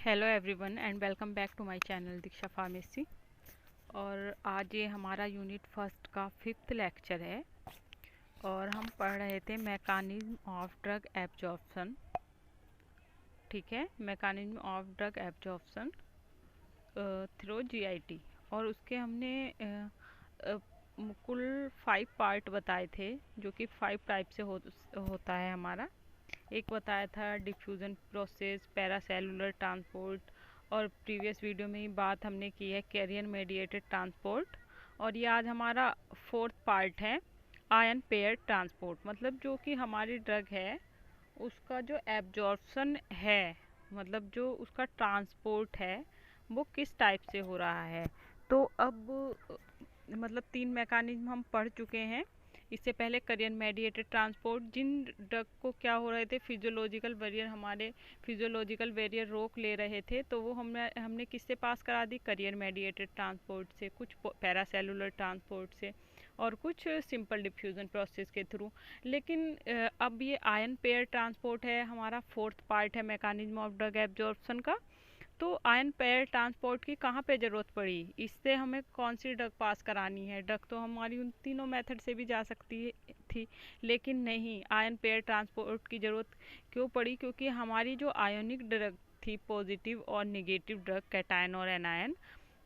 Hello everyone and welcome back to my channel Diksha pharmacy. और आज ये हमारा यूनिट फर्स्ट का 5th लेक्चर है और हम पढ़ रहे थे मैकेनिज्म ऑफ ड्रग एब्जॉर्प्शन। ठीक है, mechanism of drug absorption through GIT. और उसके हमने कुल 5 पार्ट बताए थे, जो कि 5 टाइप से होता है हमारा। एक बताया था डिफ्यूज़न प्रोसेस, पैरासेलुलर ट्रांसपोर्ट, और प्रीवियस वीडियो में ही बात हमने की है कैरियर मेडिएटेड ट्रांसपोर्ट। और ये आज हमारा 4th पार्ट है आयन पेयर ट्रांसपोर्ट। मतलब जो कि हमारी ड्रग है उसका जो एब्जॉर्प्शन है, मतलब जो उसका ट्रांसपोर्ट है वो किस टाइप से हो रहा है। तो अब मतलब 3 मैकेनिज्म हम पढ़ चुके हैं। इससे पहले करियर मेडिएटेड ट्रांसपोर्ट, जिन ड्रग को क्या हो रहे थे, फिजियोलॉजिकल बैरियर, हमारे फिजियोलॉजिकल बैरियर रोक ले रहे थे, तो वो हमने किससे पास करा दी, करियर मेडिएटेड ट्रांसपोर्ट से, कुछ पैरासेलुलर ट्रांसपोर्ट से और कुछ सिंपल डिफ्यूज़न प्रोसेस के थ्रू। लेकिन अब ये आयन पेयर ट्रांसपोर्ट है, हमारा 4th पार्ट है मैकेनिज्म ऑफ ड्रग एब्जॉर्प्शन का। तो आयन पेयर ट्रांसपोर्ट की कहाँ पे ज़रूरत पड़ी, इससे हमें कौन सी ड्रग पास करानी है। ड्रग तो हमारी उन तीनों मेथड से भी जा सकती थी, लेकिन नहीं, आयन पेयर ट्रांसपोर्ट की ज़रूरत क्यों पड़ी, क्योंकि हमारी जो आयोनिक ड्रग थी, पॉजिटिव और निगेटिव ड्रग, कैटायन और एनायन,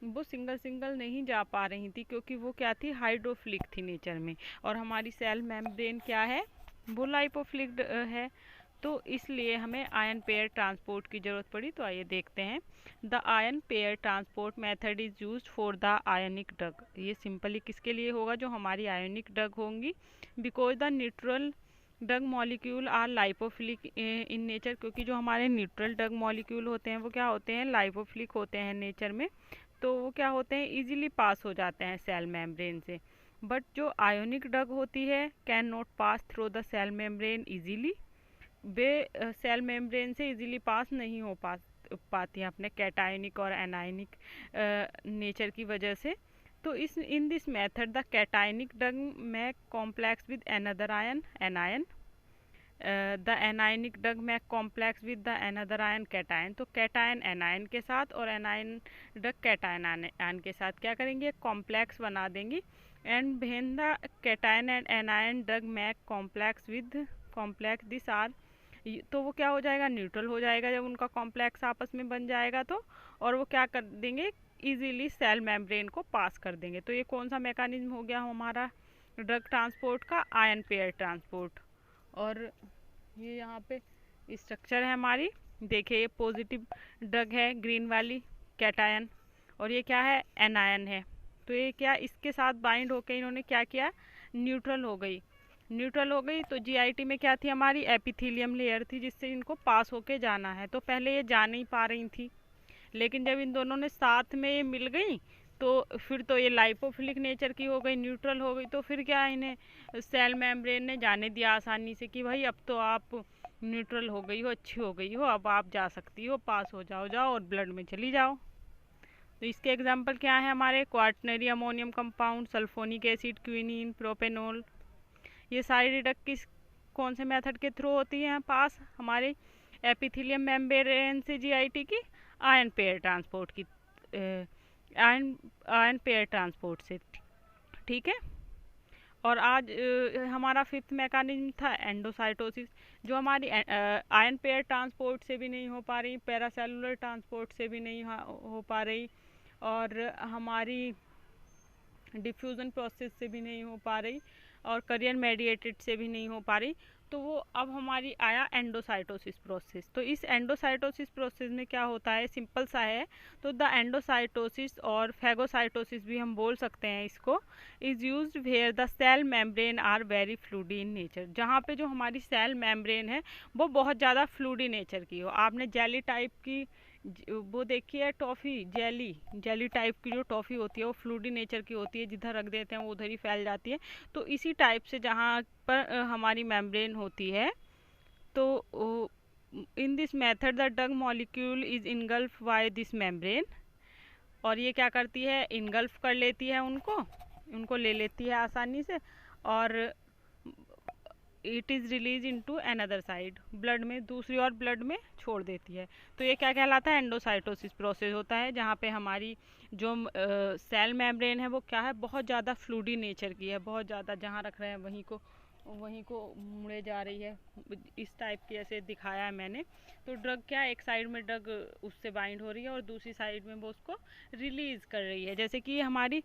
वो सिंगल सिंगल नहीं जा पा रही थी, क्योंकि वो क्या थी, हाइड्रोफिलिक थी नेचर में। और हमारी सेल मेम्ब्रेन क्या है, वो लाइपोफिलिक है। तो इसलिए हमें आयन पेयर ट्रांसपोर्ट की ज़रूरत पड़ी। तो आइए देखते हैं। The ion pair transport method is used for the ionic drug. ये सिंपली किसके लिए होगा, जो हमारी आयोनिक ड्रग होंगी। Because the neutral drug molecule are lipophilic in nature, क्योंकि जो हमारे न्यूट्रल ड्रग मॉलिक्यूल होते हैं वो क्या होते हैं, लाइपोफिलिक होते हैं नेचर में। तो वो क्या होते हैं, इजीली पास हो जाते हैं सेल मेम्ब्रेन से। बट जो आयोनिक ड्रग होती है can not pass through the cell membrane easily. वे सेल मेम्ब्रेन से इजीली पास नहीं हो पाती हैं अपने कैटायनिक और एनायनिक नेचर की वजह से। तो इस in this method the cationic drug may complex with another ion anion, the anionic drug may complex with the another ion cation. तो कैटायन एनायन के साथ और एनायन ड्रग कैटायन आयन के साथ क्या करेंगे, कॉम्प्लेक्स बना देंगी। And when the cation and anion drug may complex with complex this are, तो वो क्या हो जाएगा, न्यूट्रल हो जाएगा जब उनका कॉम्प्लेक्स आपस में बन जाएगा तो। और वो क्या कर देंगे, इजीली सेल मेम्ब्रेन को पास कर देंगे। तो ये कौन सा मैकेनिज्म हो गया हमारा ड्रग ट्रांसपोर्ट का, आयन पेयर ट्रांसपोर्ट। और ये यहाँ पे स्ट्रक्चर है हमारी, देखिए ये पॉजिटिव ड्रग है ग्रीन वाली, कैटायन, और ये क्या है, एनायन है। तो ये क्या, इसके साथ बाइंड होके इन्होंने क्या किया, न्यूट्रल हो गई। न्यूट्रल हो गई तो जीआईटी में क्या थी, हमारी एपिथेलियम लेयर थी, जिससे इनको पास होके जाना है। तो पहले ये जा नहीं पा रही थी, लेकिन जब इन दोनों ने साथ में ये मिल गई तो फिर तो ये लाइपोफिलिक नेचर की हो गई, न्यूट्रल हो गई। तो फिर क्या, इन्हें सेल मेम्ब्रेन ने जाने दिया आसानी से कि भाई अब तो आप न्यूट्रल हो गई हो, अच्छी हो गई हो, अब आप जा सकती हो, पास हो जाओ, जाओ और ब्लड में चली जाओ। तो इसके एग्जाम्पल क्या है हमारे, quaternary ammonium compound, sulphonic acid, quinine, propanol. ये सारी रिडक्ट किस कौन से मेथड के थ्रू होती हैं पास, हमारे एपिथेलियम मेम्ब्रेन से जीआईटी की, आयन पेयर ट्रांसपोर्ट की, आयन आयन पेयर ट्रांसपोर्ट से। ठीक है। और आज हमारा 5th मैकेनिज्म था एंडोसाइटोसिस, जो हमारी आयन पेयर ट्रांसपोर्ट से भी नहीं हो पा रही, पैरासेलुलर ट्रांसपोर्ट से भी नहीं हो पा रही, और हमारी डिफ्यूज़न प्रोसेस से भी नहीं हो पा रही, और करियर मेडिएटेड से भी नहीं हो पा रही। तो वो अब हमारी आया एंडोसाइटोसिस प्रोसेस। तो इस एंडोसाइटोसिस प्रोसेस में क्या होता है, सिंपल सा है। तो द एंडोसाइटोसिस और फैगोसाइटोसिस भी हम बोल सकते हैं इसको, is used where the cell membrane are very fluidy in nature. जहाँ पे जो हमारी सेल मेम्ब्रेन है वो बहुत ज़्यादा फ्लूडी नेचर की हो। आपने जेली टाइप की वो देखी है टॉफ़ी, जेली जेली टाइप की जो टॉफ़ी होती है वो फ्लूडी नेचर की होती है, जिधर रख देते हैं वो उधर ही फैल जाती है। तो इसी टाइप से जहाँ पर हमारी मेम्ब्रेन होती है, तो in this method the drug molecule is engulf by this membrane. और ये क्या करती है, इनगल्फ कर लेती है उनको उनको ले लेती है आसानी से। और it is release into another side, blood में दूसरी और ब्लड में छोड़ देती है। तो ये क्या कहलाता है? एंडोसाइटोसिस प्रोसेस होता है, जहाँ पे हमारी जो सेल मेम्ब्रेन है वो क्या है, बहुत ज़्यादा फ्लूडी नेचर की है, बहुत ज़्यादा जहाँ रख रहे हैं वहीं को मुड़े जा रही है, इस टाइप की ऐसे दिखाया है मैंने। तो ड्रग क्या है, एक साइड में ड्रग उससे बाइंड हो रही है और दूसरी साइड में वो उसको रिलीज़ कर रही है। जैसे कि हमारी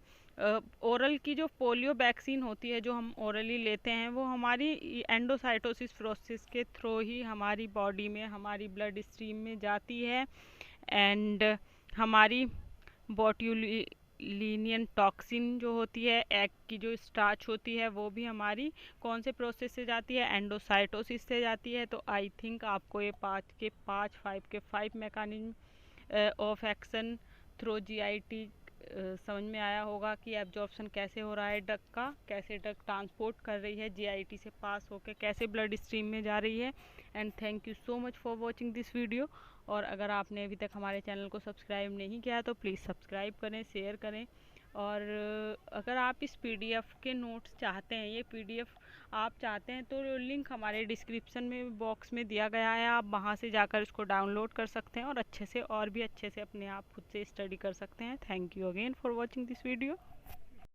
ओरल की जो पोलियो वैक्सीन होती है जो हम ओरली लेते हैं, वो हमारी एंडोसाइटोसिस प्रोसेस के थ्रू ही हमारी बॉडी में, हमारी ब्लड स्ट्रीम में जाती है। एंड हमारी बॉट्यूलिनियन टॉक्सिन जो होती है, एग की जो स्टार्च होती है, वो भी हमारी कौन से प्रोसेस से जाती है? एंडोसाइटोसिस से जाती है। तो आई थिंक आपको ये 5 mechanism of action through GIT समझ में आया होगा कि एब्जॉर्प्शन कैसे हो रहा है ड्रग का, कैसे ड्रग ट्रांसपोर्ट कर रही है जीआईटी से पास होकर, कैसे ब्लड स्ट्रीम में जा रही है। And thank you so much for watching this video. और अगर आपने अभी तक हमारे चैनल को सब्सक्राइब नहीं किया तो प्लीज़ सब्सक्राइब करें, शेयर करें। और अगर आप इस पीडीएफ के नोट्स चाहते हैं, ये पीडीएफ आप चाहते हैं, तो लिंक हमारे डिस्क्रिप्शन में बॉक्स में दिया गया है, आप वहाँ से जाकर इसको डाउनलोड कर सकते हैं और अच्छे से और भी अच्छे से अपने आप खुद से स्टडी कर सकते हैं। Thank you again for watching this video.